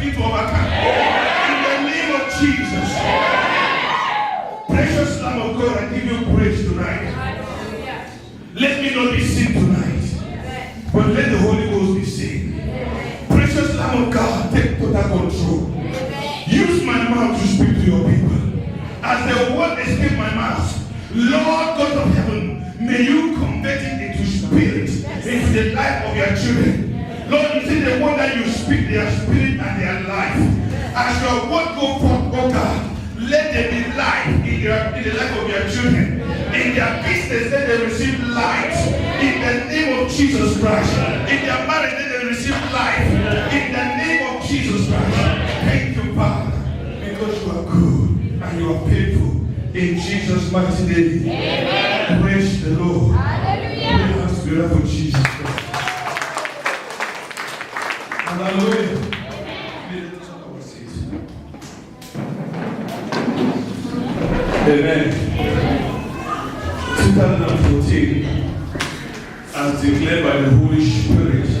begin to overcome. In the name of Jesus. Precious Lamb of God, I give you praise tonight. Let me not be seen tonight, but let the Holy Ghost be seen. Precious Lamb of God, take total control. Use my mouth to speak to your people. As the word escaped my mouth, Lord God of heaven, may you convert it into spirit, into the life of your children. Lord, you see the word that you speak, their spirit and their life. As your word go forth, oh God, let there be life in the life of your children. In their business, let them receive light. In the name of Jesus Christ. In their marriage, let them receive life. In the name of Jesus Christ. Thank you, Father, because you are good and you are faithful. In Jesus' mighty name. Amen. Praise the Lord. Hallelujah. Put your hands together for Jesus Christ. Hallelujah. Amen. 2014, as declared by the Holy Spirit, is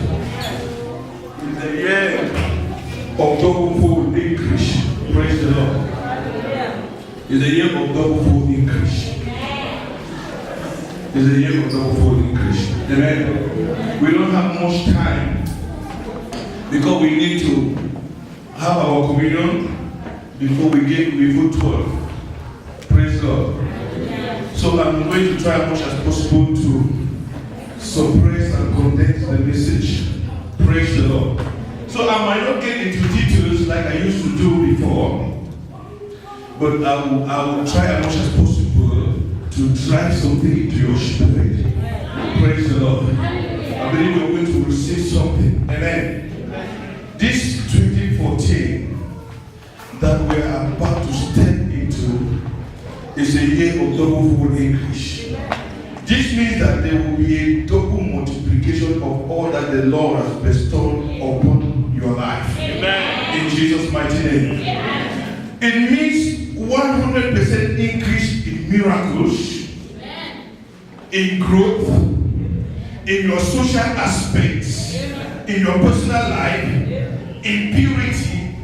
the year of double-fold increase. Praise the Lord. Is the year of double-fold increase. Is the year of double-fold increase. Amen. We don't have much time because we need to have our communion before 12. Praise God. So I'm going to try as much as possible to suppress and condense the message. Praise the Lord. So I might not get into details like I used to do before, but I will try as much as possible to drive something into your spirit. Praise the Lord. I believe you're going to receive something. Amen. This 2014 that we are about to step into is a year of double-fold increase. This means that there will be a double multiplication of all that the Lord has bestowed upon your life. Amen. In Jesus' mighty name. Amen. It means 100% increase in miracles, in growth, in your social aspects, in your personal life, in purity,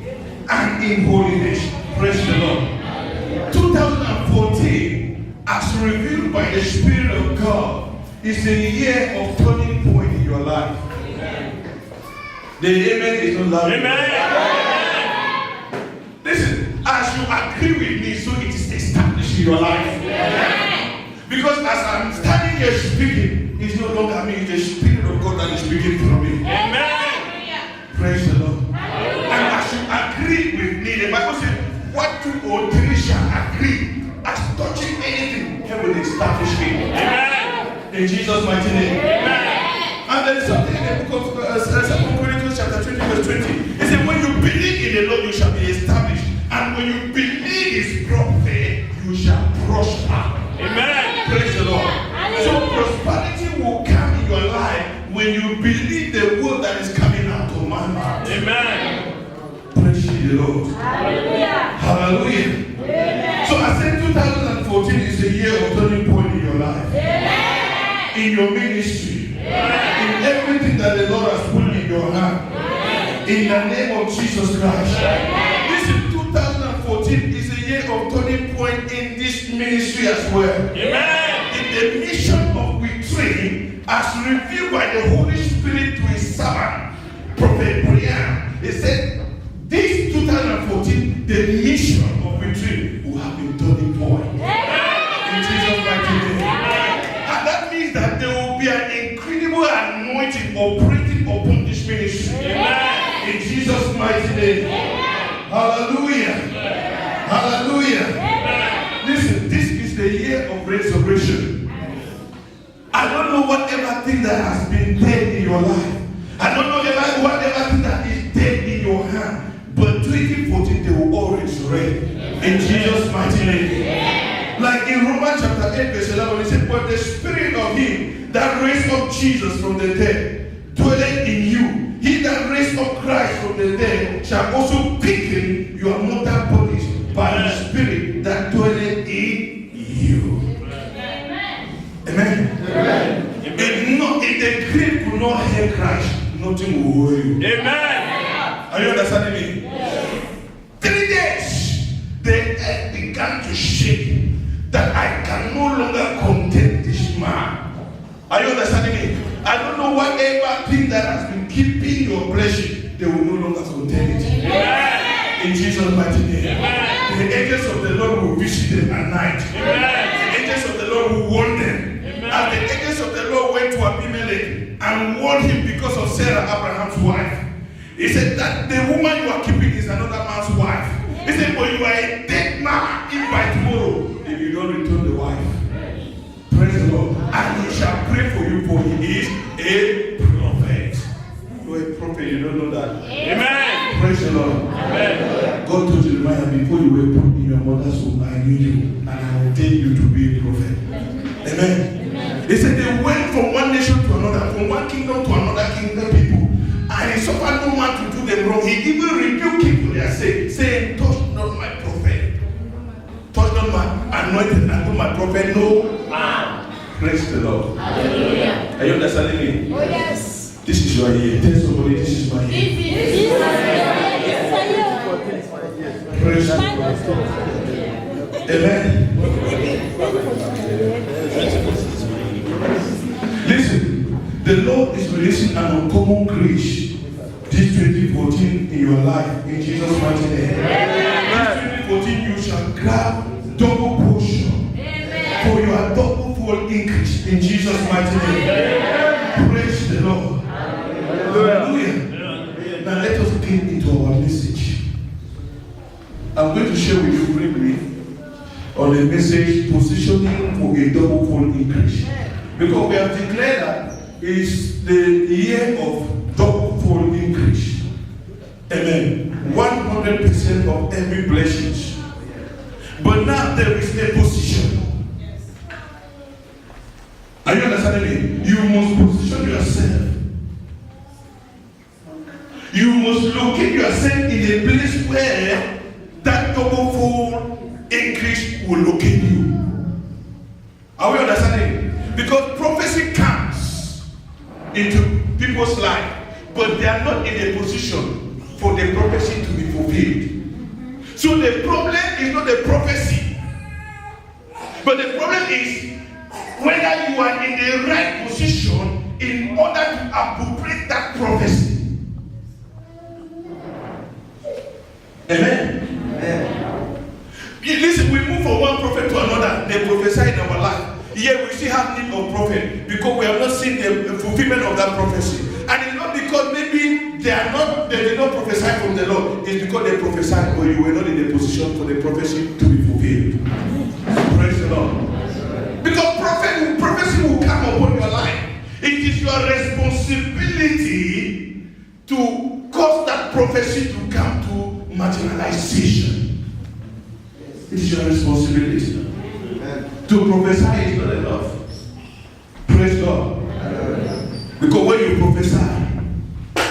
and in holiness. Praise the Lord. 2014, as revealed by the Spirit of God, is a year of turning point in your life. Amen. The amen is not loud. Amen. Listen, as you agree with me, so it is established in your life. Amen. Because as I'm standing here speaking, it's no longer me, it's the Spirit of God that is speaking through me. Amen. Praise the Lord. And as you agree with me, the Bible says, what two or three shall agree as touching anything, heaven establish it. Amen. In Jesus' mighty name. Amen. And there is something in the book of 2 Corinthians chapter 20 verse 20. It says, when you believe in the Lord, you shall be established. And when you believe His prophet, you shall prosper. Amen. Praise the Lord. So prosperity will come in your life when you believe the word that is coming out of my mouth. Amen. Praise the Lord. Hallelujah. Hallelujah. Amen. So I said 2014 is a year of turning point in your life. Amen. In your ministry. Amen. In everything that the Lord has put in your hand. Amen. In the name of Jesus Christ. Amen. Listen, 2014 is a year of turning point in this ministry as well. Amen. In the mission of Retreat, as revealed by the Holy Spirit to His servant, Prophet Brian, he said, this 2014, the mission of Retreat will have a turning point. In Jesus' mighty name. And that means that there will be an incredible anointing operating upon this ministry. Amen. In Jesus' mighty name. Hallelujah. Hallelujah. Listen, this is the year of resurrection. I don't know whatever thing that has been dead in your life. I don't know whatever thing that is dead in your hand. But 2014, they will all resurrect. In Jesus' mighty name. Like in Romans chapter 8, verse 11, it said, but the Spirit of Him that raised up Jesus from the dead dwelleth in you. He that raised up Christ from the dead shall also quicken your mortal bodies by the Spirit that dwelleth in you. Amen. Amen. If the grave could not help Christ, nothing will hold you. Amen. Are you understanding me? Yes. 3 days, the earth began to shake that I can no longer contain this man. Are you understanding me? I don't know whatever thing that has been keeping your blessing, they will no longer contain it. Yes. In Jesus' mighty name. Yes. The angels of the Lord will visit them at night. Yes. The angels of the Lord will warn them. Yes. As the angels of the Lord went to Abimelech and warned him because of Sarah, Abraham's wife. He said that the woman you are keeping is another man's wife. He said, but you are a dead man if by tomorrow, if you don't return the wife. Praise the Lord. And he shall pray for you, for he is a prophet. You are a prophet, you don't know that. Amen. Praise the Lord. Amen. God told Jeremiah, before you were put in your mother's womb, I knew you, and I ordained you to be a prophet. Amen. He said they went from one nation to another, from one kingdom to another kingdom people. And he suffered no man to do them wrong. He even rebuked him for their sake, saying, touch not my prophet. Touch not my anointed and do my prophet no man. Praise the Lord. Hallelujah. Are you understanding me? Oh, yes. This is your year. Tell somebody this is my year. Praise the Lord. Amen. Listen, the Lord is releasing an uncommon grace this 2014 in your life in Jesus' mighty name. This 2014 you shall grab double portion for your double fold increase in Jesus' mighty name. Praise the Lord. Hallelujah. Now let us get into our message. I'm going to share with you briefly on the message positioning for a double fold increase. Because we have declared that it's the year of double fold increase. Amen. 100% of every blessing. But now there is a position. Are you understanding me? You must position yourself. You must locate yourself in a place where that double fold increase will locate you. Are we understanding? Because prophecy comes into people's life, but they are not in a position for the prophecy to be fulfilled. So the problem is not the prophecy, but the problem is whether you are in the right position in order to appropriate that prophecy. Amen. Amen. Listen, we move from one prophet to another. They prophesy in our life. Yet we still have need of prophet because we have not seen the fulfillment of that prophecy. And it's not because maybe they did not prophesy from the Lord. It's because they prophesied, but you were not in the position for the prophecy to be fulfilled. Praise the Lord. Because prophecy will come upon your life. It is your responsibility to cause that prophecy to come to materialization. It is your responsibility. To prophesy is not enough. Praise God. Because when you prophesy,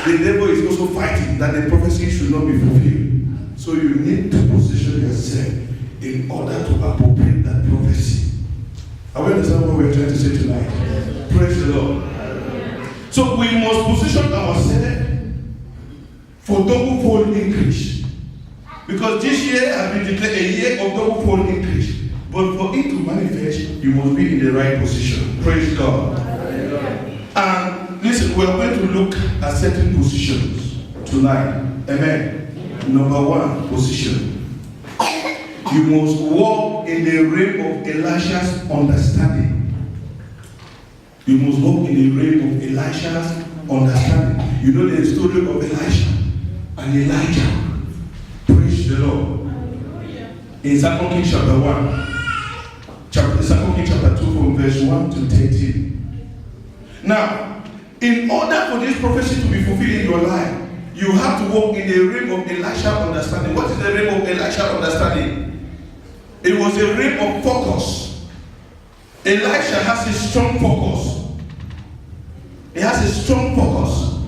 the devil is also fighting that the prophecy should not be fulfilled. So you need to position yourself in order to appropriate that prophecy. Are we understand what we are trying to say tonight? Praise the Lord. So we must position ourselves for double fold increase. Because this year has been declared a year of double fold increase. But for it to manifest, you must be in the right position. Praise God. And listen, we are going to look at certain positions tonight. Amen. Number one, position. You must walk in the realm of Elisha's understanding. You must walk in the realm of Elisha's understanding. You know the story of Elisha and Elijah. Praise the Lord. In 2 Kings chapter 1. 2 Kings chapter 2 from verse 1 to 13. Now, in order for this prophecy to be fulfilled in your life, you have to walk in the realm of Elisha understanding. What is the realm of Elisha understanding? It was a realm of focus. Elisha has a strong focus. He has a strong focus.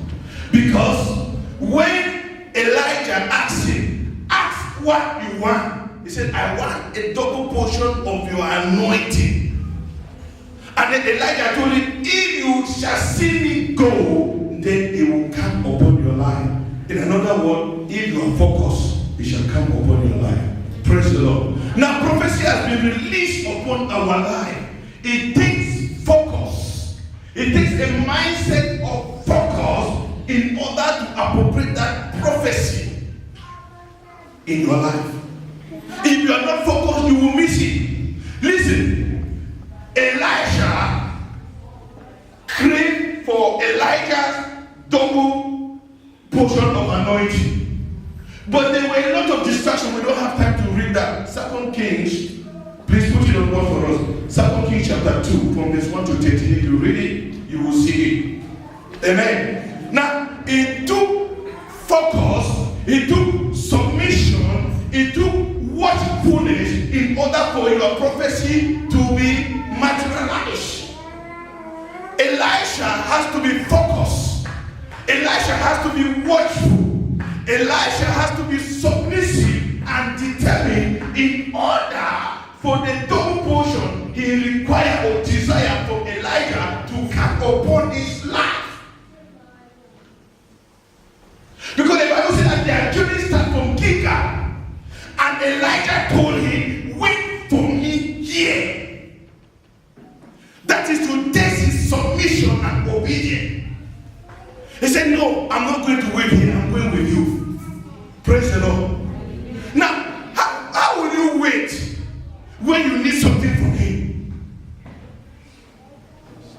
Because when Elijah asked him, ask what you want. He said, I want a double portion of your anointing. And then Elijah told him, if you shall see me go, then it will come upon your life. In another other words, if you are focused, it shall come upon your life. Praise the Lord. Now, prophecy has been released upon our life. It takes focus. It takes a mindset of focus in order to appropriate that prophecy in your life. If you are not focused, you will miss it. Listen, Elisha craved for Elijah's double portion of anointing. But there were a lot of distractions. We don't have time to read that. 2 Kings, please put it on board for us. 2 Kings chapter 2, from verse 1 to 13. If you read it, you will see it. Amen. Now, it took focus, it took submission, it took watchfulness in order for your prophecy to be materialized. Elisha has to be focused. Elisha has to be watchful. Elisha has to be submissive and determined in order for the double portion he required or desired from Elijah to come upon his life. Because the Bible says that their journey starts from Gilgal, and Elijah told him, wait for me here. That is to test his submission and obedience. He said, no, I'm not going to wait here, I'm going with you. Praise the Lord. Now, how will you wait when you need something from him?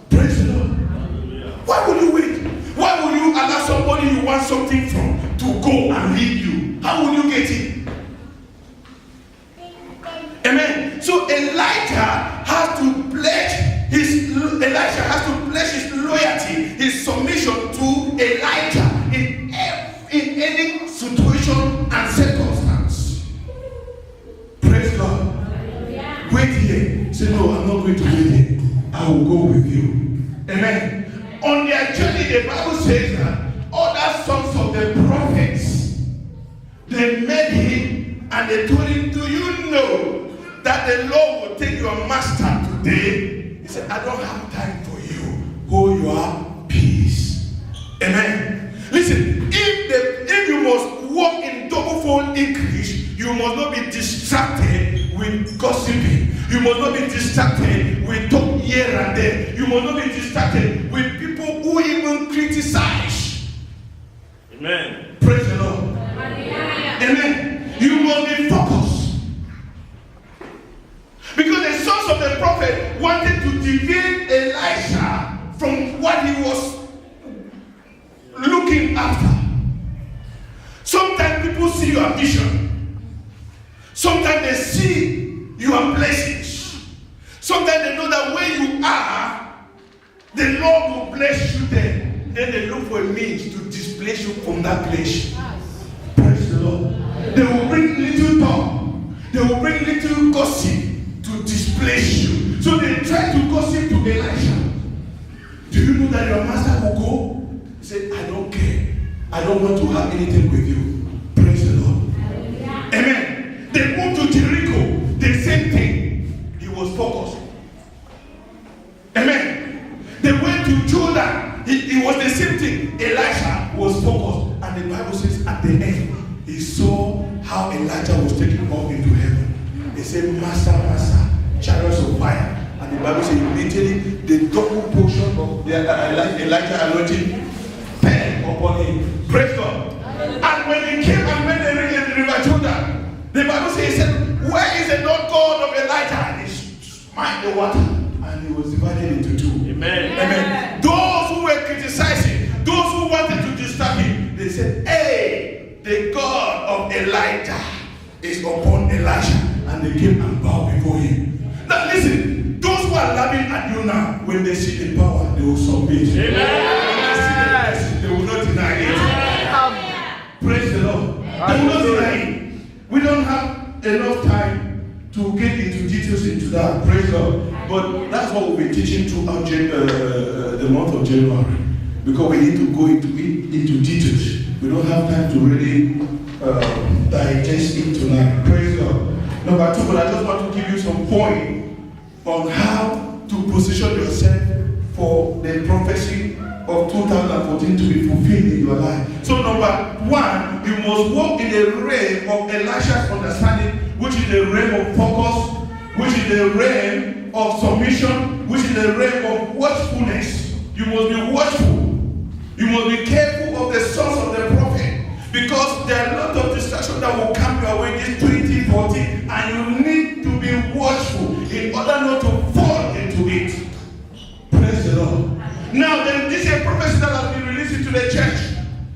Praise the Lord. Why will you wait? Why will you allow somebody you want something from to go and leave you? How will you get it? Amen. So Elijah has to pledge his loyalty, his submission to Elijah in any situation and circumstance. Praise God. Hallelujah. Wait here. Say, no, I'm not going to wait here. I will go with you. Amen. On their journey, the Bible says that other sons of the prophets, they met him and they told him, do you know that the Lord will take your master today? He said, I don't have time for you. Hold your peace. Amen. Listen, if you must walk in double-fold increase, you must not be distracted with gossiping. You must not be distracted with talk here and there. You must not be distracted with people who even criticize. Amen. Praise the Lord. Amen. You must be focused. Because the sons of the prophet wanted to deviate Elisha from what he was looking after. Sometimes people see your vision. Sometimes they see your blessings. Sometimes they know that where you are, the Lord will bless you there. Then they look for a means to displace you from that place. Praise the Lord. They will bring little talk. They will bring little gossip to displace you. So they try to gossip to Elisha. Do you know that your master will go? He said, I don't care. I don't want to have anything with you. Praise the Lord. Hallelujah. Amen. They moved to Jericho. The same thing. He was focused. Amen. They went to Jordan. It was the same thing. Elisha was focused. And the Bible says at the end, he saw how Elijah was taken up into heaven. They said, Master, Master, chariots of fire. And the Bible says immediately the double portion of Elijah anointing fell upon him. Praise God. And when he came and met the river Jordan, the Bible says, he said, where is the Lord God of Elijah? And he smite the water. And he was divided into two. Amen. Amen. Those who were criticizing, those who wanted to disturb him, they said, hey, the God of Elijah is upon Elisha. And they came and bowed before him. Now listen, those who are laughing at you now, when they see the power, they will submit. Amen. They will not deny it. Amen. Praise the Lord. They will not deny it. We don't have enough time to get into details into that. Praise God. But that's what we'll be teaching throughout the month of January. Because we need to go into details. We don't have time to really digest it tonight. Praise God. Number two, but I just want to give you some point on how to position yourself for the prophecy of of 2014 to be fulfilled in your life. So number one, you must walk in the realm of Elisha's understanding, which is the realm of focus, which is the realm of submission, which is the realm of watchfulness. You must be watchful. You must be careful of the sons of the prophet, because there are a lot of distractions that will come your way this 2014, and you need to be watchful in order not to fall into it. Praise the Lord. Now, then, this is a prophecy that has been released into the church.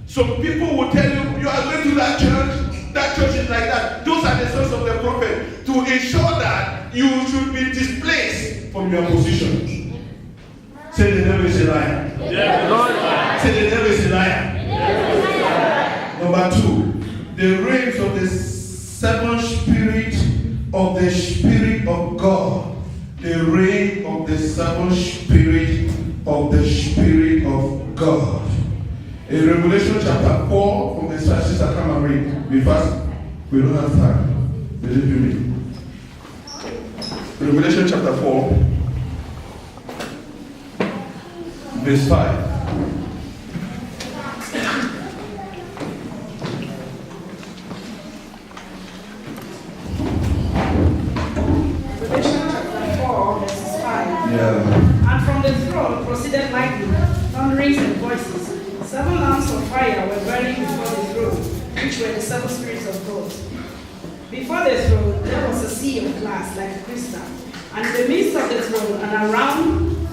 Some people will tell you, you are going to that church is like that. Those are the sons of the prophet, to ensure that you should be displaced from your position. Say the devil is a liar. Say the devil is a liar. Number two, the reigns of the seven spirit of the Spirit of God. The reign of the seven spirit of the Spirit of God. In Revelation chapter 4, from verse 6, I come and read. Be fast. We don't have time. Believe you me. Revelation chapter 4, verse 5. And from the throne proceeded lightning, thunderings, and voices. 7 lamps of fire were burning before the throne, which were the 7 spirits of God. Before the throne there was a sea of glass like a crystal, and in the midst of the throne and around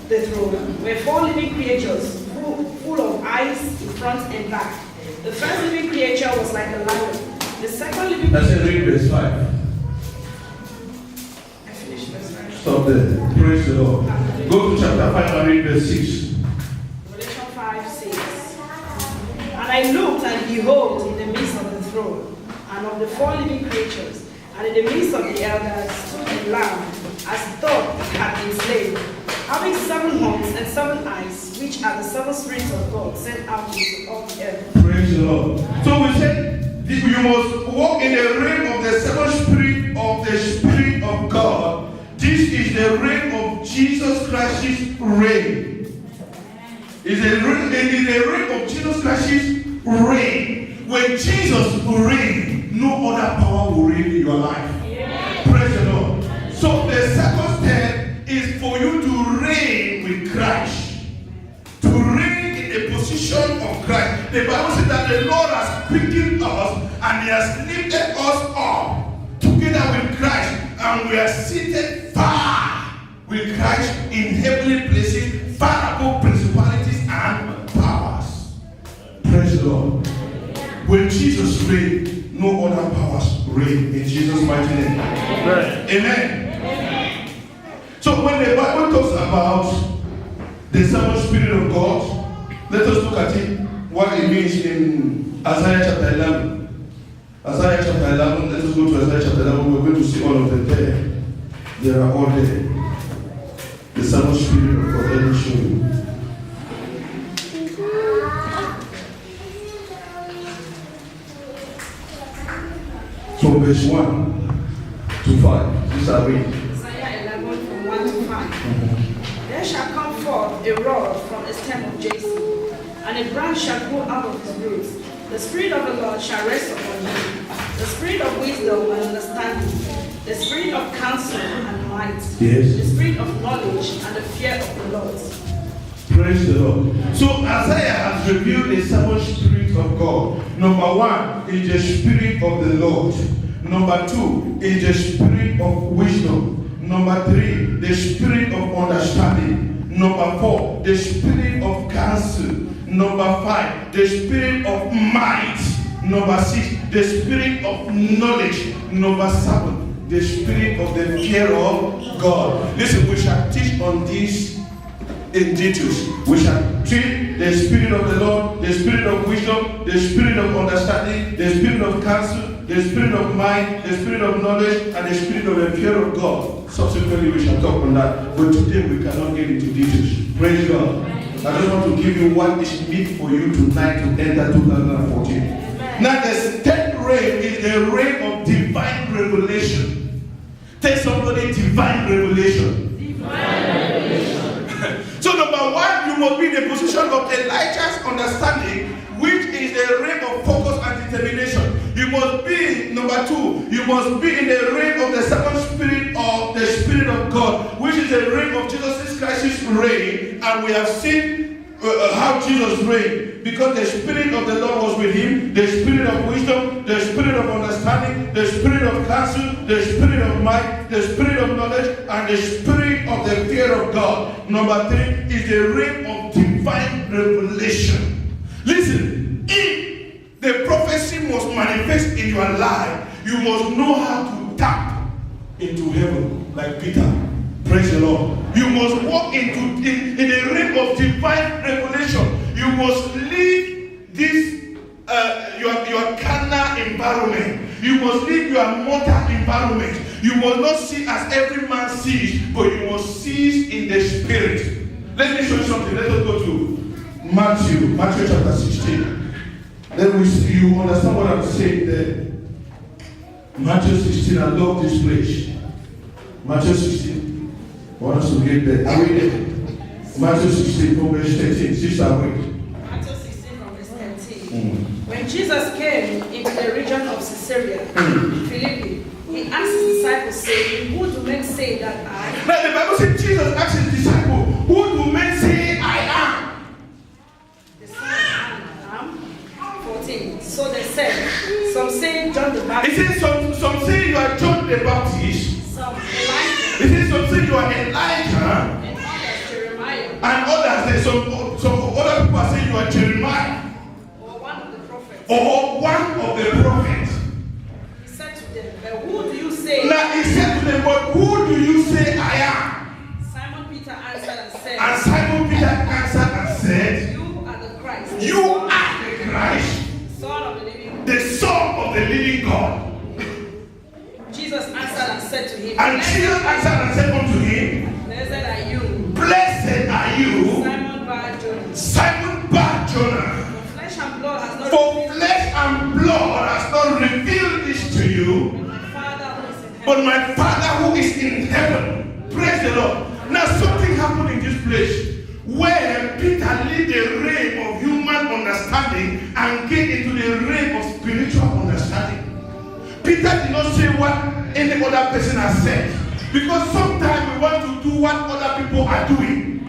the throne were 4 living creatures, full of eyes in front and back. The first living creature was like a lion. The second living creature... Let's read verse 5. Stop there. Praise the Lord. Go to chapter 5 and read verse 6. Revelation 5:6. And I looked, and behold, in the midst of the throne, and of the 4 living creatures, and in the midst of the elders, stood a lamb, as though it had been slain, having 7 horns and 7 eyes, which are the 7 spirits of God sent out into all the earth. Praise the Lord. So we said, you must walk in the realm of the 7 spirit of the Spirit of God. This is the reign of Jesus Christ's reign. It's the reign of Jesus Christ's reign. When Jesus reigns, no other power will reign in your life. Yeah. Praise the Lord. So the second step is for you to reign with Christ. To reign in the position of Christ. The Bible says that the Lord has quickened us and He has lifted us up together with Christ. And we are seated far with Christ in heavenly places, far above principalities and powers. Praise the Lord. When Jesus reigns, no other powers reign. In Jesus' mighty name. Amen. So when the Bible talks about the 7 Spirit of God, let us look at it, what it means in Isaiah chapter 11. Isaiah chapter 11, let us go to Isaiah chapter 11. We're going to see all of them there. They are all there. The 7 Spirit of God, let me show you. From verse 1 to 5. This I read. Isaiah 11 from 1 to 5. There shall come forth a rod from the stem of Jesse, and a branch shall grow out of his roots. The Spirit of the Lord shall rest upon him, the Spirit of wisdom and understanding, the Spirit of counsel and might, yes, the Spirit of knowledge and the fear of the Lord. Praise the Lord. So Isaiah has revealed the 7 spirits of God. Number 1 is the Spirit of the Lord. Number 2 is the Spirit of wisdom. Number 3, the Spirit of understanding. Number 4, the Spirit of counsel. Number 5, the Spirit of might. Number 6, the Spirit of knowledge. Number 7, the Spirit of the fear of God. Listen, we shall teach on this in details. We shall treat the Spirit of the Lord, the Spirit of wisdom, the Spirit of understanding, the Spirit of counsel, the Spirit of mind, the Spirit of knowledge, and the Spirit of the fear of God. Subsequently, we shall talk on that. But today, we cannot get into details. Praise God. I just want to give you what is meant for you tonight to enter 2014. Now, the 10th reign is the reign of divine revelation. Tell somebody divine revelation. Divine revelation. So, number 1, you you must be in the position of Elijah's understanding, which is the realm of focus and determination. You must be, number 2, you must be in the realm of the second spirit of the Spirit of God, which is the realm of Jesus Christ's reign. And we have seen how Jesus reigned, because the Spirit of the Lord was with him, the Spirit of wisdom, the Spirit of understanding, the Spirit of counsel, the Spirit of might, the Spirit of knowledge, and the Spirit of the fear of God. Number 3 is the realm of divine revelation. Listen, if the prophecy must manifest in your life, you must know how to tap into heaven like Peter. Praise the Lord. You must walk in the realm of divine revelation. You must leave this your carnal environment. You must leave your mortal environment. You must not see as every man sees, but you must see in the spirit. Let me show you something. Let us go to Matthew chapter 16. Then we see, you understand what I'm saying there. Matthew 16, I love this place. Matthew 16. I want us to get there. Are we there? Matthew 16 from verse 13. Sister, wait. Matthew 16 from verse 13. When Jesus came into the region of Caesarea Philippi, he asked his disciples, saying, "Who do men say that I?" Now the Bible says Jesus asked his disciples, "Who do men say I am?" The son of Adam. 14. So they said, some say John the Baptist. He says some say you are John the Baptist. Some Elijah. He says some say you are Elijah. And others Jeremiah. And others, some other people are saying you are Jeremiah. Or one of the prophets. Or one of the prophets. He said to them, "But who do you say?" Now he said to them, "But who do you say I am?" Simon Peter answered and said, And Simon Peter answered and said, "You are the Christ, "You are the Christ, Son of the living God." the Son of the living God." Jesus answered and said to him, And Jesus answered and said unto him, "Blessed are you, "Blessed are you, Simon Bar-Jonah, Simon Bar-Jonah, for flesh and blood has not for revealed flesh and blood has not revealed this to you, my Father who is in heaven." but my Father who is in heaven." Praise the Lord. Now something happened in this place where Peter leave the realm of human understanding and get into the realm of spiritual understanding. Peter did not say what any other person has said, because sometimes we want to do what other people are doing.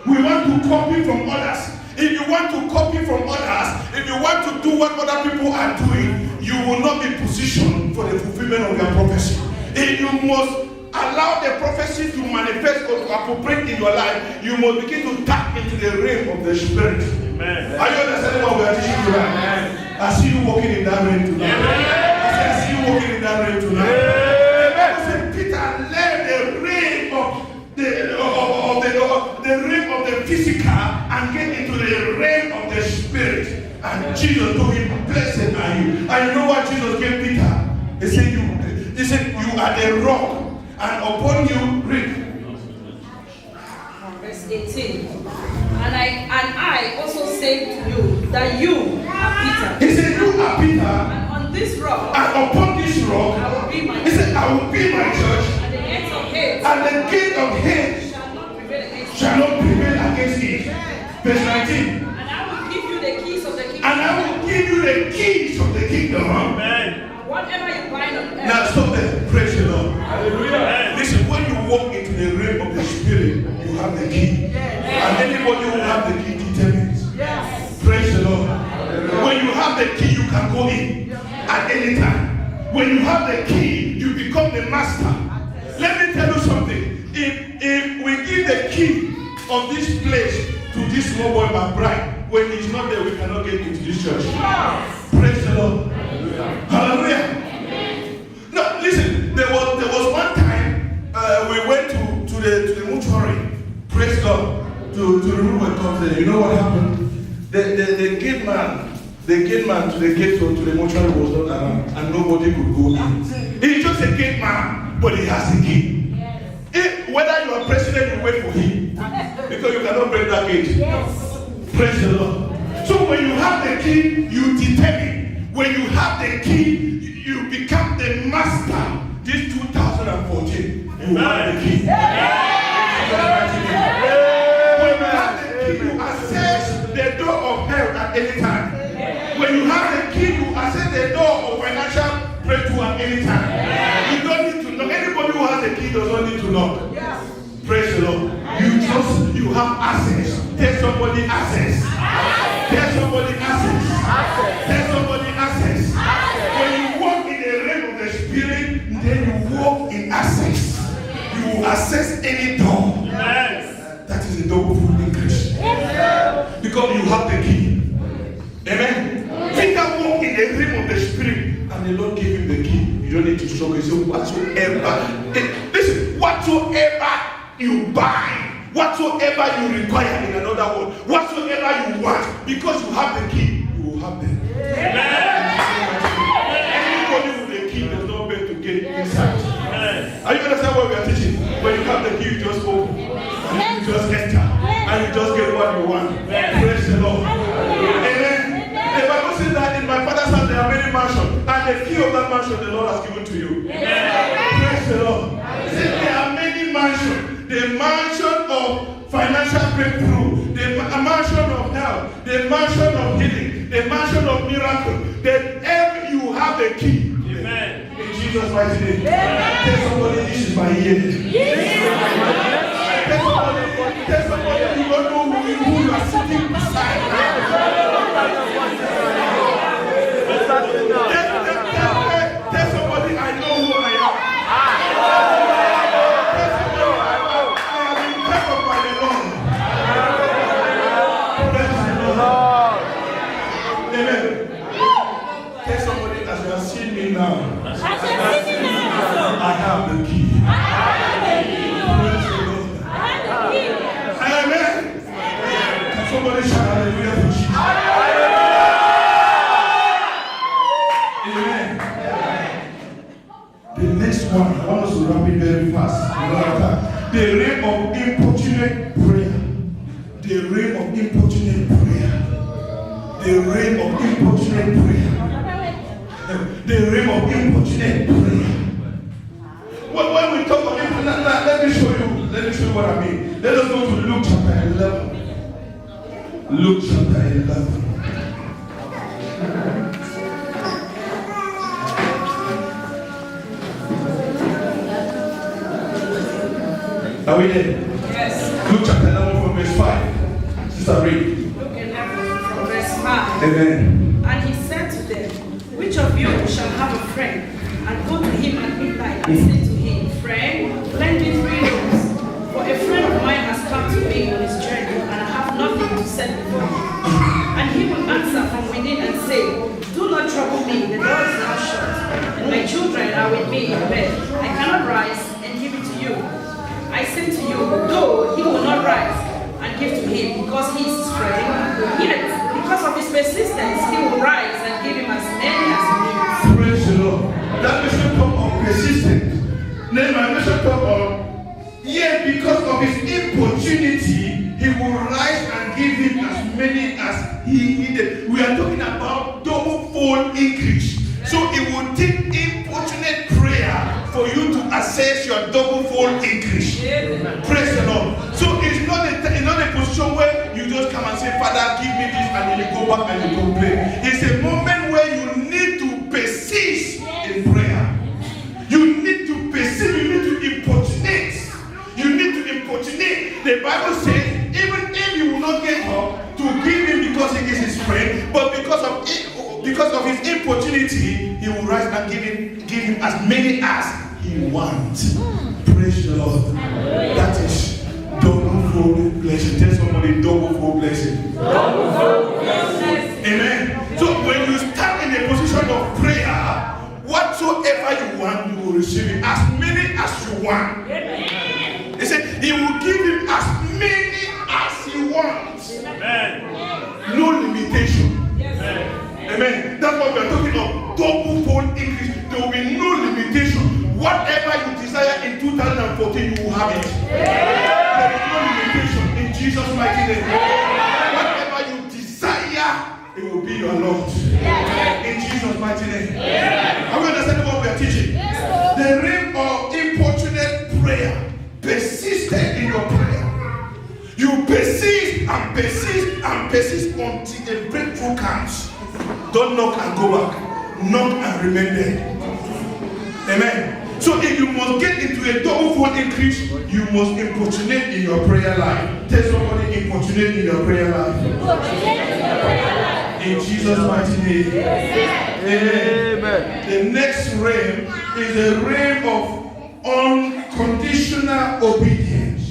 We want to copy from others. If you want to copy from others, if you want to do what other people are doing, you will not be positioned for the fulfillment of your prophecy. If you must allow the prophecy to manifest or to appropriate in your life, you must begin to tap into the realm of the Spirit. Amen. Are you understanding what we are teaching tonight? I see you walking in that realm tonight. I see you walking in that realm tonight. The Bible said Peter left the realm of the realm of the physical and get into the realm of the Spirit. And Jesus told him, "Blessed are you." And you know what Jesus gave Peter? He said, "You are the rock, and upon you read." Verse 18. And I also say to you that you are Peter. He said, "You are Peter, And on this rock and upon this rock," I will be my he said, "I will be my church, and the gates of hate and the gate of hate shall not prevail against it. shall not prevail against it." Verse 19. And I will give you the keys of the kingdom. "And I will give you the keys of the kingdom." Amen. And whatever you bind on earth. Now stop there. Praise the Lord. Hallelujah. Listen, when you walk into the realm of the Spirit, you have the key. And anybody who have the key determines. Yes. Praise the Lord. When you have the key, you can go in at any time. When you have the key, you become the master. Let me tell you something. If we give the key of this place to this small boy McBride, when he's not there, we cannot get into this church. Praise the Lord. Hallelujah. No, listen. There was one time we went to the mortuary. Praise God. To the room where comes there. You know what happened? The gate man to the gate to the mortuary was not around, and nobody could go in. He's just a gate man, but he has a key. Whether you are president, you wait for him, because you cannot break that gate. Praise the Lord. So when you have the key, you determine. When you have the key, you become the master. This 2014, you have the key. When you have the key, any time. When you have the key, you access the door of financial breakthrough at any time. You don't need to knock. Anybody who has the key does not need to knock. Praise the Lord. You have access. Tell somebody access. Tell somebody access. Tell somebody access. When you walk in the realm of the spirit, then you walk in access. You will access any door. That is a double full increase. Because you have the key. Amen. Peter walked in the realm of the spirit and the Lord gave him the key. You don't need to struggle. He said, whatsoever. Listen, whatsoever you buy, whatsoever you require in another word, whatsoever you want, because you have the key, you will have them. Anybody with the key does not beg to get inside. Are you understand what we are teaching? When you have the key, you just open, and you just enter, and you just get what you want. Praise the Lord. Amen. The Bible says that in my Father's house there are many mansions, and the key of that mansion the Lord has given to you. Praise the Lord. He said there are many mansions. The mansion of financial breakthrough, the mansion of health, the mansion of healing, the mansion of miracle. That every you have the key. Amen. In Jesus' mighty name. Tell somebody this is my year. Tell somebody you don't know who you are sitting beside. Tell somebody I know who I am. Amen. Tell somebody as you are seeing me now. I have the key. Amen. Somebody shout hallelujah to Jesus. Amen. The next one, I want us to wrap it very fast. The realm of importunate prayer. The realm of importunate prayer. The realm of importunate prayer. The realm of importunate prayer. When we talk about importunate, let me show you what I mean. Let us go to Luke chapter 11. Luke chapter 11. Are we there? Yes. Luke chapter 11 from verse 5. Sister, read. Luke 11 from verse 5. Amen. And he said to them, which of you shall have a friend, and go to him at midnight and say to him, friend, lend me 3 loaves, for a friend of mine has come to me on his journey, and I have nothing to set before him. And he will answer from within and say, do not trouble me, the door is now shut, and my children are with me in bed. I cannot rise and give it to you. I say to you, though he will not rise and give to him because he is his friend, yet because of his persistence, he will rise and give him as many as he needs. Praise the Lord. That mission talk of persistence. Then my mission talk of, yet because of his importunity, he will rise and give him as many as he needed. We are talking about double-fold increase. So it will take importunate prayer for you to access your double-fold increase. Praise the Lord. So it's not a position where you just come and say, Father, give me this, and then you go back and you complain. It's a moment where you need to persist in prayer. You need to persist. You need to importunate. You need to importunate. The Bible says, even if you will not get up to give him because he is his friend, but because of his importunity, he will rise and give him as many as he wants. Praise the Lord. That is double-fold blessing. Tell somebody double-fold blessing. Double-fold blessing. Amen. So when you stand in a position of prayer, whatsoever you want, you will receive it. As many as you want. He said he will give him as many as he wants. Amen. No limitation. Amen. That's what we are talking of. Double-fold increase. There will be no limitation. Whatever you desire in 2014, you will have it. There is no limitation in Jesus' mighty name. Whatever you desire, it will be your Lord. In Jesus' mighty name. Are we understanding what we are teaching? The realm of importunate prayer. Persistent in your prayer. You persist and persist and persist until the breakthrough counts. Don't knock and go back. Knock and remain there. Amen. So if you must get into a double-fold increase, you must importunate in your prayer life. Tell somebody, importunate in your prayer life. In Jesus' mighty name. Amen. The next realm is a realm of unconditional obedience.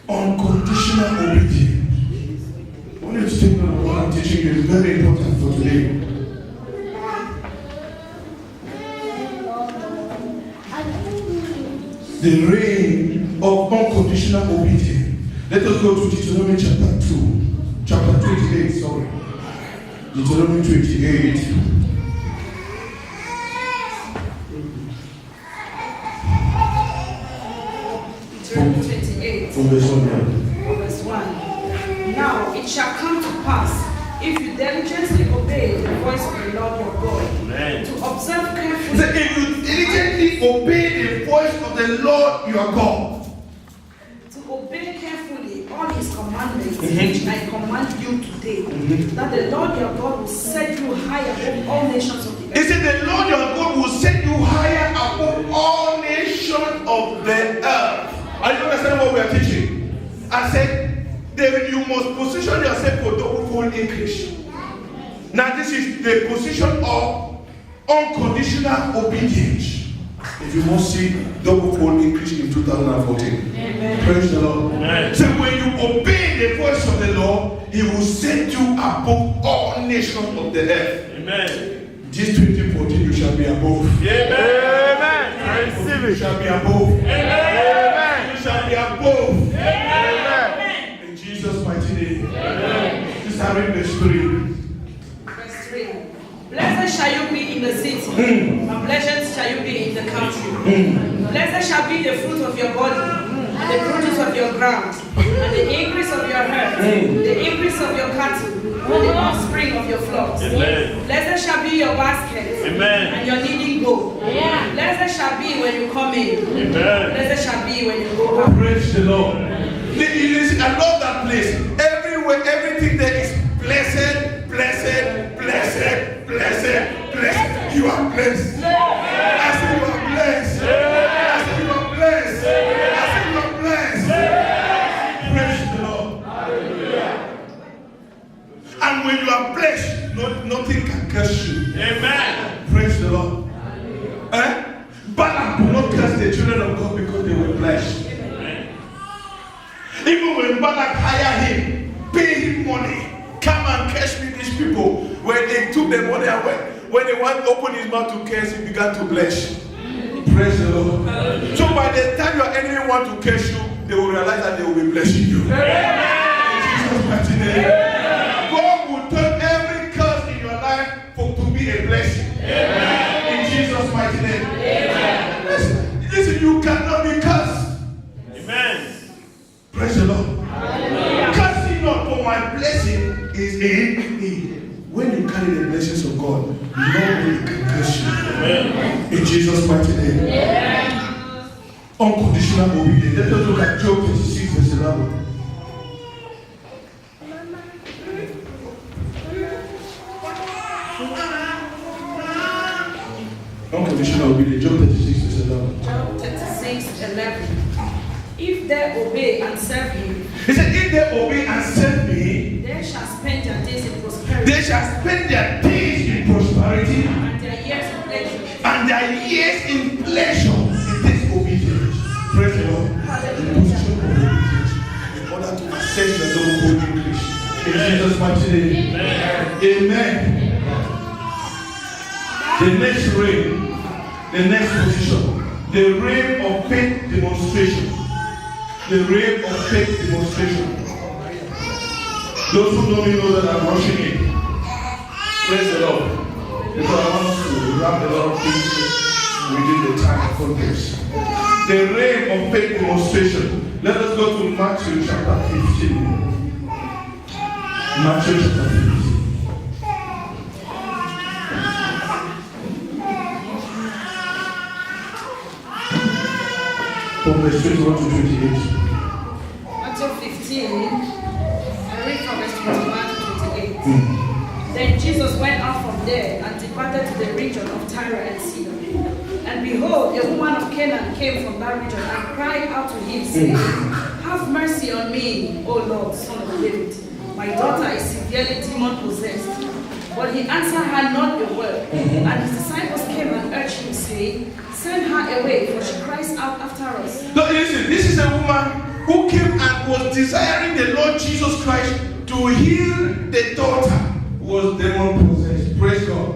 Unconditional obedience. I want you to take note of what I'm teaching you. It's very important for today. The reign of unconditional obedience. Let us go to Deuteronomy chapter 2. Chapter 28, sorry. Deuteronomy 28. Deuteronomy 28. From verse 1. Now it shall come to pass, if you diligently obey the voice of the Lord your God, Amen. to observe carefully. So if you diligently obey the voice of the Lord your God, To obey carefully all his commandments, which I command you today, that the Lord your God will set you high above all nations of the he earth. said the Lord your God will set you higher above all nations of the earth. Are you understanding what we are teaching? I said, then you must position yourself for double-fold increase. Now this is the position of unconditional obedience. If you must see double-fold increase in 2014. Amen. Praise the Lord. Amen. So when you obey the voice of the Lord, he will set you above all nations of the earth. Amen. This 2014 you shall be above. Amen. I receive You it. shall be above. Amen. You shall be above. Amen. In Jesus' mighty name. This is verse 3. Verse 3. Blessed shall you be in the city, and blessed shall you be in the country. Blessed shall be the fruit of your body, and the produce of your ground, and the increase of your herd, the increase of your cattle, and the offspring of your flocks. Amen. Blessed shall be your basket, Amen. and your kneading bowl. Blessed shall be when you come in. Amen. Blessed shall be when you go out. Praise the Lord. Listen, I love that place. Everywhere, everything there is blessed, blessed, blessed, blessed, blessed. You are blessed. I say you are blessed. I say you are blessed. I say you are blessed. Praise the Lord. And when you are blessed, nothing can curse you. Amen. Praise the Lord. Balaam could not curse the children of God because they were blessed. Even when Balak hired him, pay him money, come and curse me these people. When they took the money away, when they want to open his mouth to curse, he began to bless. Praise the Lord. So by the time your enemy want to curse you, they will realize that they will be blessing you. In Jesus' mighty name. God will turn every curse in your life to be a blessing. In Jesus' mighty name. Listen, you cannot be cursed. Amen. Praise the Lord. Casting not for my blessing is in me. When you carry the blessings of God, nobody can curse you. Amen. In Jesus' mighty name. Unconditional obedience. Let us look at Job 26 verse 11. Unconditional obedience. Job 36 verse 11. Job 36:11. If they obey and serve him, He said, if they obey and serve me, they shall spend their days in prosperity, they shall spend their days in prosperity and their years in pleasure. and their years in pleasure. It takes obedience. Praise the Lord. The position of obedience in order to access the double-fold increase. In Jesus' mighty name. Amen. The next reign, the next position, the reign of faith demonstration. The reign of faith demonstration. Those who know me know that I'm rushing it. Praise the Lord. Because I want to wrap a lot of things within the time of context. The reign of faith demonstration. Let us go to Matthew chapter 15. Matthew chapter 15. From verse 21 to 28. Matthew 15, I read from verse 21 to 28. Then Jesus went out from there and departed to the region of Tyre and Sidon. And behold, a woman of Canaan came from that region and cried out to him, saying, Have mercy on me, O Lord, son of David. My daughter is severely demon-possessed. But he answered her not a word. And his disciples came and urged him, saying, Send her away, for she cries out after us. Look, listen, this is a woman who came and was desiring the Lord Jesus Christ to heal the daughter who was demon-possessed. Praise God.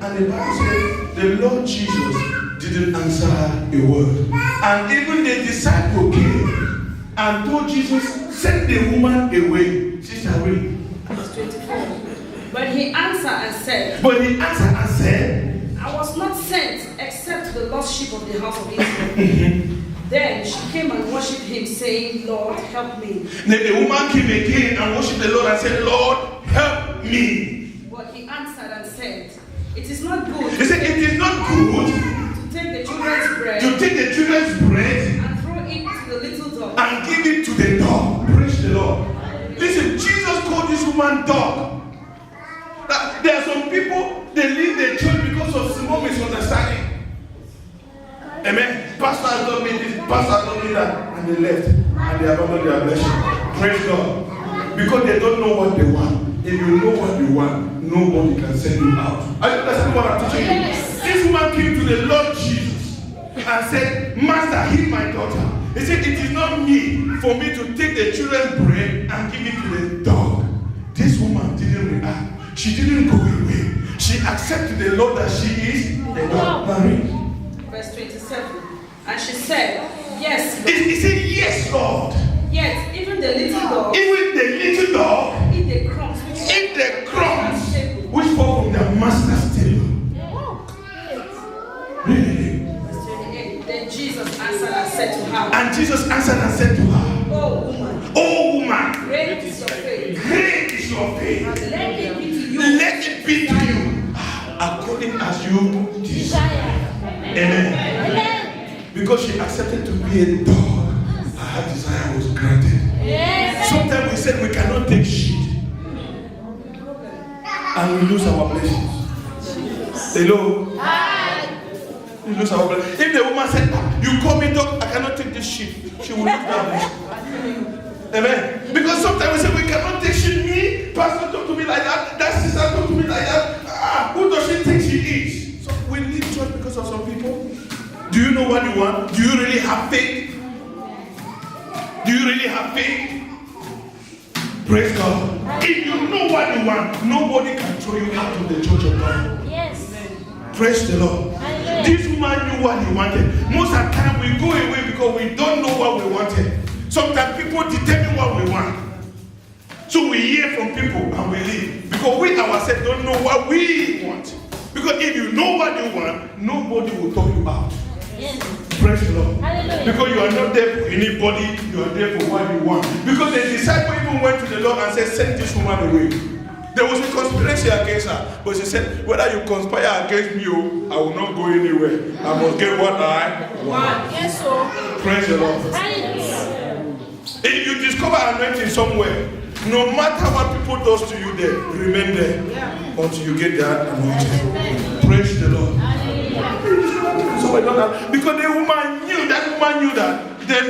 And the Bible said the Lord Jesus didn't answer her a word. And even the disciple came and told Jesus, send the woman away. Sister, wait. Verse 24. But he answered and said, I was not sent except to the lost sheep of the house of Israel. Then she came and worshipped him, saying, Lord, help me. Then the woman came again and worshipped the Lord and said, Lord, help me. But he answered and said, It is not good. He said, it is not good to take the children's bread and throw it to the little dog and give it to the dog. Praise the Lord. Listen, Jesus called this woman dog. Now, there are some people, they leave the church because of small misunderstanding. Amen. Pastor has done me this, pastor has done me that, and they left and they abandoned their blessing. Praise God. Because they don't know what they want. If you know what you want, nobody can send you out. Are you understanding what I'm teaching you? This woman came to the Lord Jesus and said, Master, heal my daughter. He said, it is not me for me to take the children's bread and give it to the dog. This woman didn't react. She didn't go away. She accepted the Lord that she is the dog. Marie. Verse 27. And she said, Yes, Lord. He said, yes, Lord. Yet even the little dog Eat the crumbs which fall from their master's table. Really? Verse 28. Then Jesus answered and said to her, And Jesus answered and said to her, Oh woman, great is your faith. Great is your faith. Let it be to you. Let it be to you according as you desire. Amen. Because she accepted to be a dog, her desire was granted. Sometimes we said we cannot take shit and we lose our blessings. Hello? We lose our blessings. If the woman said, you call me dog, I cannot take this shit, she will lose that blessing. Amen. Because sometimes we say we cannot take shit. Me, pastor talk to me like that sister talk to me like that. Who does she think she is? So we leave church because of some people. Do you know what you want? Do you really have faith? Do you really have faith? Praise God. If you know what you want, nobody can throw you out of the church of God. Yes. Praise the Lord. This woman knew what he wanted. Most of the time we go away because we don't know what we wanted. Sometimes people determine what we want. So we hear from people and we leave. Because we ourselves don't know what we want. Because if you know what you want, nobody will throw you out. Yes. Praise the Lord. Hallelujah. Because you are not there for anybody, you are there for what you want. Because the disciple even went to the Lord and said, send this woman away. There was a conspiracy against her. But she said, whether you conspire against me, I will not go anywhere. I must get what I want. Yes, sir. Praise the Lord. Hallelujah. If you discover anointing somewhere, no matter what people does to you there, remain there until you get that anointing. Praise the Lord. So I don't have, because the woman knew that, then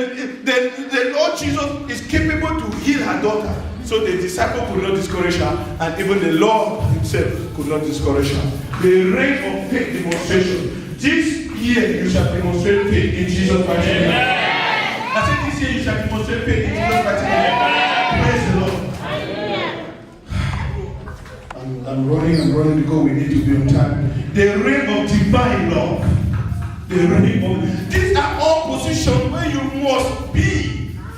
the Lord Jesus is capable to heal her daughter. So the disciple could not discourage her, and even the Lord himself could not discourage her. The reign of faith demonstration. This year you shall demonstrate faith in Jesus Christ. I said this year you shall demonstrate faith in Jesus Christ. Praise the Lord. I'm running because we need to be on time. The reign of divine love. The reign of, these are all positions where you must be.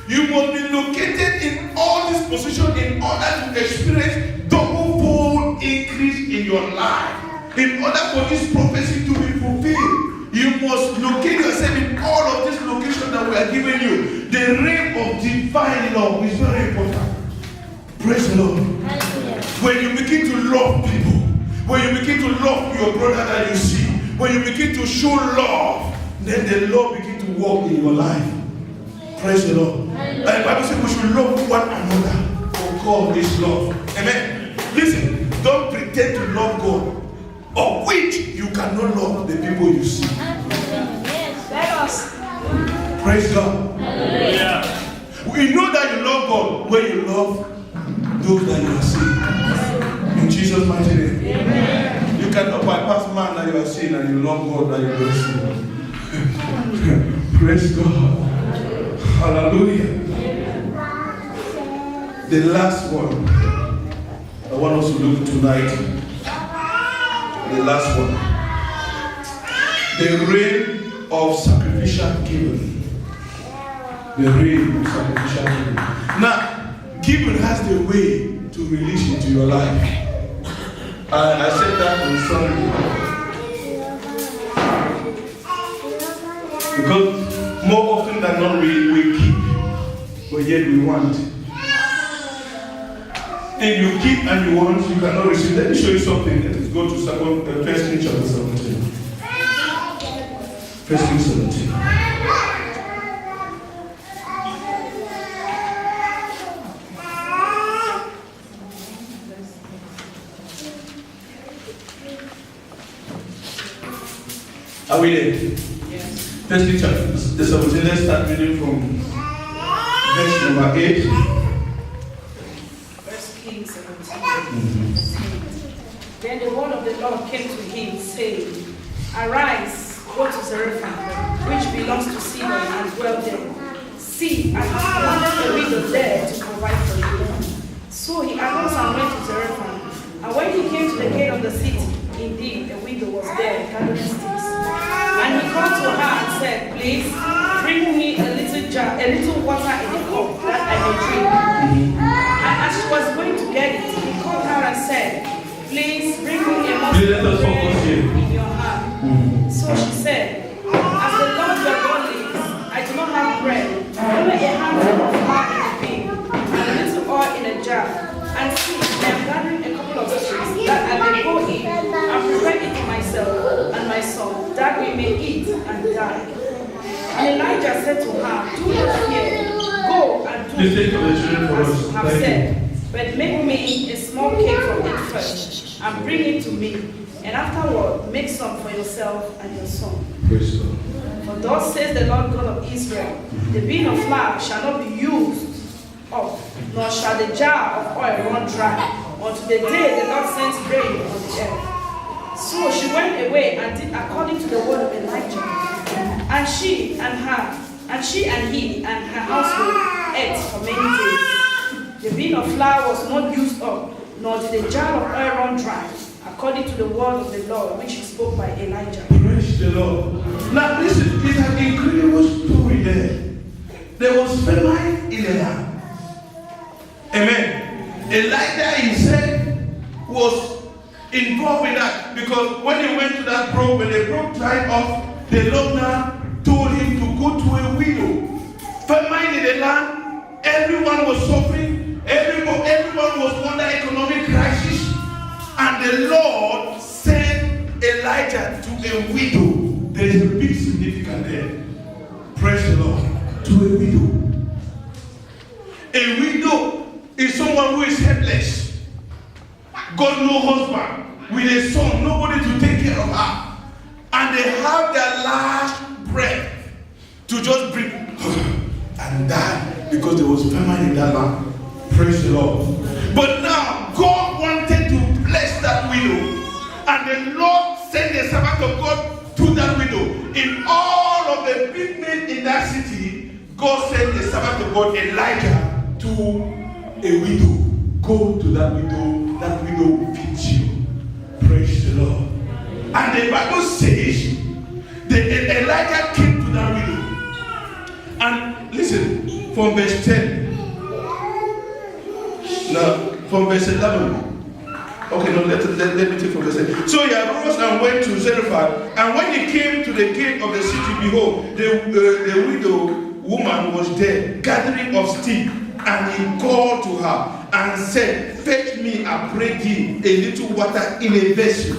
You must be located in all these positions in order to experience double-fold increase in your life. In order for this prophecy to be fulfilled, you must locate yourself in all of these locations that we are giving you. The reign of divine love is very important. Praise the Lord. When you begin to love people, when you begin to love your brother that you see, when you begin to show love, then the Lord begin to walk in your life. Praise the Lord. And the Bible says we should love one another, for God is love. Amen. Listen, don't pretend tend to love God, of which you cannot love the people you see. Let us. Praise God. Hallelujah. We know that you love God when you love those that you are seeing. In Jesus' mighty name. Amen. You cannot bypass man that you are seeing and you love God that you are seeing. Praise God. Hallelujah. The last one I want us to look tonight. The last one. The reign of sacrificial giving. The reign of sacrificial giving. Now, giving has the way to release into your life. I said that on Sunday. Because more often than not, we give, but yet we want. If you give and you want, you cannot receive. Let me show you something. Let us go to 1 Kings chapter 17. 1 Kings 17. Are we there? Yes. First Kings chapter 17. Let's start reading from verse number 8. 1 Kings 17. Then the word of the Lord came to him, saying, Arise, go to Zarephath, which belongs to Sidon, and dwell there. See, I have wanted a widow there to provide for you. So he arose and went to Zarephath. And when he came to the gate of the city, indeed, the widow was there, gathering sticks. And he called to her and said, Please, bring me a little water in a cup, that I may drink. And as she was going to get it, he called her and said, Please, bring me a morsel of bread in your hand. So she said, As the Lord your God lives, I do not have bread, only a handful of flour in a bin, and a little oil in a jar. And see, I am gathering a couple of sticks, that I may go in and prepare it for myself and my son, that we may eat and die. And Elijah said to her, Do not fear, go and do as you have said, but make me a small cake from it first, and bring it to me, and afterward make some for yourself and your son. Praise God. For thus says the Lord God of Israel, the bin of flour shall not be used up, nor shall the jar of oil run dry, until the day the Lord sends rain on the earth. So she went away and did according to the word of Elijah. And she and he and her household ate for many days. The bin of flour was not used up, nor did the jar of oil run dry, according to the word of the Lord which he spoke by Elijah. Praise the Lord. Now listen, it's an incredible story there. There was famine in the land. Amen. Elijah himself was involved in that, because when he went to that brook, when the brook dried off, the Lord now told him to go to a widow. Famine in the land, everyone was suffering, everyone was under economic crisis, and the Lord sent Elijah to a widow. There is a big significance there. Praise the Lord. To a widow. A widow is someone who is helpless. Got no husband, with a son, nobody to take care of her. And they have their last breath to just breathe and die because there was famine in that land. Praise the Lord. But now, God wanted to bless that widow. And the Lord sent the servant of God to that widow. In all of the big men in that city, God sent the servant of God, Elijah, to a widow. Go to that widow will feed you. Praise the Lord. And the Bible says that Elijah came to that widow. And listen, from verse 10. Now, from verse 11. Okay, no, let me take from verse 10. So he arose and went to Zarephath. And when he came to the gate of the city, behold, the widow woman was there, gathering of sticks. And he called to her and said, Fetch me, I pray thee, a little water in a vessel,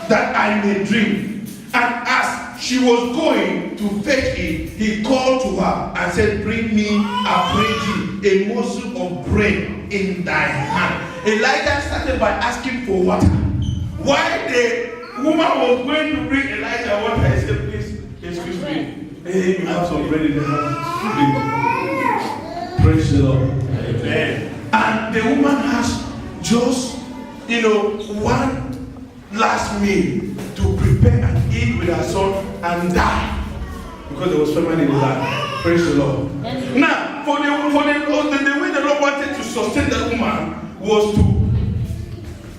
that I may drink. And as she was going to fetch it, he called to her and said, Bring me, I pray thee, a morsel of bread in thy hand. A Elijah started by asking for water. While the woman was going to bring Elijah water, he said, please, excuse me. Hey, you have some bread in the house. Praise the Lord. Amen. And the woman has just, one last meal to prepare and eat with her son and die. Because there was famine in the land. Praise the Lord. Now, for the way the Lord wanted to sustain that woman was to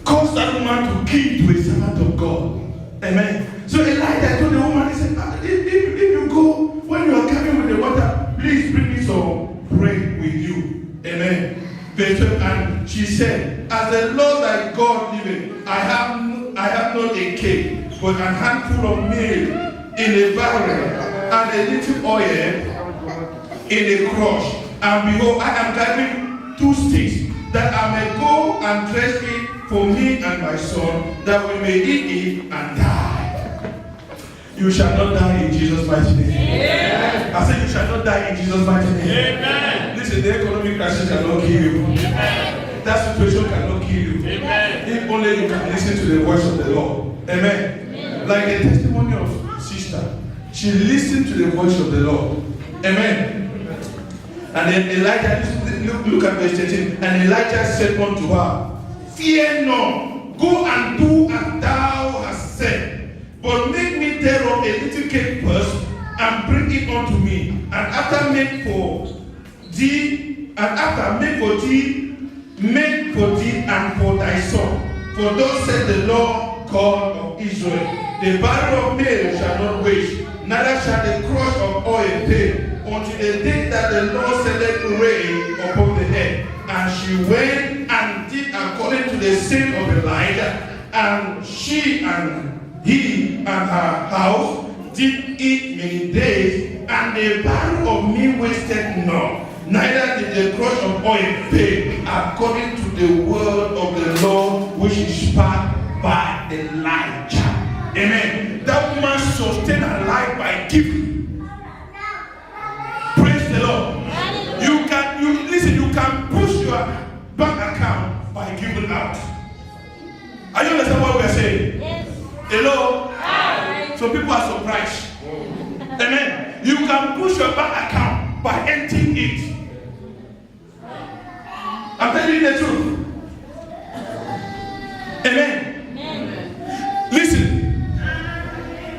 cause that woman to give to a servant of God. Amen. So Elijah told the woman, he said, if you go, when you are coming with the water, please bring me some bread with you. Amen. And she said, as the Lord thy God liveth, I have not a cake, but a handful of meal in a barrel, and a little oil in a crush. And behold, I am gathering 2 sticks, that I may go and dress it for me and my son, that we may eat it and die. You shall not die in Jesus' mighty name. Amen. I said you shall not die in Jesus' mighty name. Amen. Listen, the economic crisis cannot kill you. Amen. That situation cannot kill you. Amen. If only you can listen to the voice of the Lord. Amen. Amen. Like the testimony of sister. She listened to the voice of the Lord. Amen. And then Elijah, look at verse 13. And Elijah said unto her, fear not, go and do as thou hast said, but make me thereof a little cake first, and bring it unto me. And after make for thee and for thy son. For thus said the Lord God of Israel, the barrel of meal shall not waste, neither shall the crush of oil fail, until the day that the Lord sendeth rain upon the earth. And she went and did according to the saying of Elijah, and she and he and her house did eat many days, and the barrel of meal wasted not, neither did the crush of oil fail, according to the word of the Lord which is spoken by Elijah. Amen. That woman sustained her life by giving. Praise the Lord. You can push your bank account by giving out. Are you understand what we are saying? Yes. Hello? Hi. So people are surprised. Amen. You can push your bank account by emptying it. I'm telling you the truth. Amen. Amen. Listen,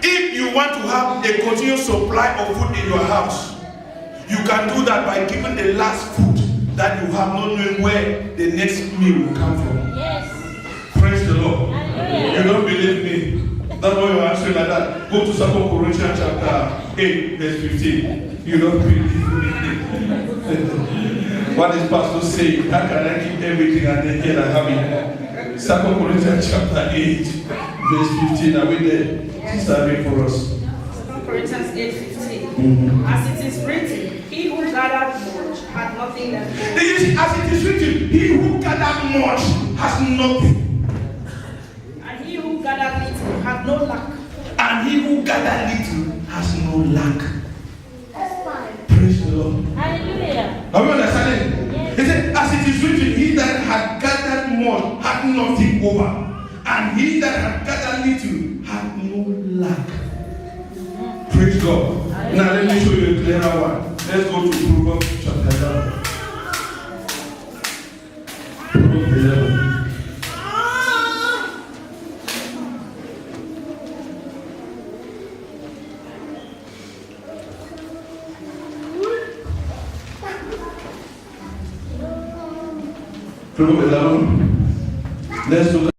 if you want to have a continuous supply of food in your house, you can do that by giving the last food that you have, not knowing where the next meal will come from. Yes. Praise the Lord. Hallelujah. You don't believe me? That's why you're answering like that. Go to 2 Corinthians chapter 8, verse 15. You don't believe me. What is Pastor saying? How can I keep everything and then here I have it? 2 Corinthians chapter 8, verse 15. Are we there? Sister, read for us. 2 Corinthians 8:15. As it is written, he who gathered much had nothing left. As it is written, he who gathered much has nothing. And he who gathered little had no lack. And he who gathered little has no lack. Praise the Lord. Hallelujah. Are we understanding? Yes. He said, as it is written, he that had gathered much had nothing over. And he that had gathered little had no lack. Praise God. Now let me show you a clearer one. Let's go to Proverbs chapter 11. Proverbs 11. Proverbs 11. Let's look